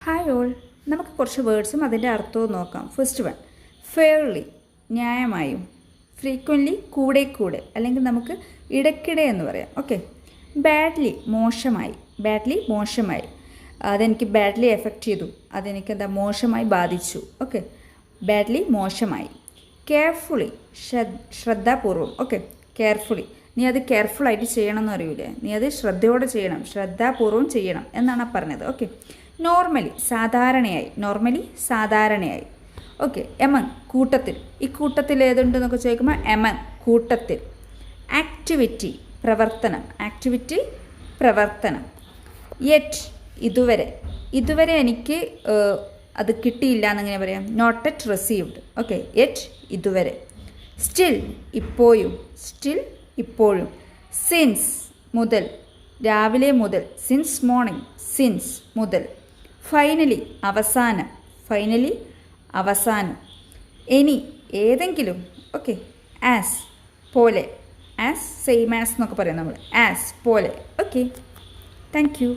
Hi all, നമുക്ക് കുറച്ച് വേർഡ്സും അതിൻ്റെ അർത്ഥവും നോക്കാം. ഫസ്റ്റ് വൺ, ഫെയർലി, ന്യായമായും. ഫ്രീക്വൻ്റ്ലി, കൂടെ കൂടെ, അല്ലെങ്കിൽ നമുക്ക് ഇടയ്ക്കിടെ എന്ന് പറയാം. ഓക്കെ. ബാഡ്ലി, മോശമായി. ബാഡ്ലി, മോശമായി. അതെനിക്ക് ബാഡ്ലി എഫക്റ്റ് ചെയ്തു, അതെനിക്ക് മോശമായി ബാധിച്ചു. ഓക്കെ. ബാഡ്ലി, മോശമായി. കെയർഫുള്ളി, ശ്രദ്ധാപൂർവം. ഓക്കെ. കെയർഫുള്ളി, നീ അത് കെയർഫുള്ളായിട്ട് ചെയ്യണം എന്ന് അറിയൂലേ, നീ അത് ശ്രദ്ധയോടെ ചെയ്യണം, ശ്രദ്ധാപൂർവം ചെയ്യണം എന്നാണ് പറഞ്ഞത്. ഓക്കെ. നോർമലി, സാധാരണയായി. നോർമലി, സാധാരണയായി. ഓക്കെ. എമങ്, കൂട്ടത്തിൽ. ഈ കൂട്ടത്തിൽ ഏതുണ്ടെന്നൊക്കെ ചോദിക്കുമ്പോൾ എമങ്, കൂട്ടത്തിൽ. ആക്ടിവിറ്റി, പ്രവർത്തനം. ആക്ടിവിറ്റി, പ്രവർത്തനം. യെറ്റ്, ഇതുവരെ. ഇതുവരെ എനിക്ക് അത് കിട്ടിയില്ല എന്നെങ്ങനെ പറയാം? Not yet received. Okay. Yet, ഇതുവരെ. സ്റ്റിൽ, ഇപ്പോഴും. സ്റ്റിൽ, ഇപ്പോഴും. സിൻസ്, മുതൽ. രാവിലെ മുതൽ. Since morning. സിൻസ്, മുതൽ. ഫൈനലി, അവസാനം. ഫൈനലി, അവസാനം. എനി, ഏതെങ്കിലും. ഓക്കെ. ആസ്, പോലെ. ആസ്, സെയിം ആസ് എന്നൊക്കെ പറയാം നമ്മൾ. ആസ്, പോലെ. ഓക്കെ. Thank U.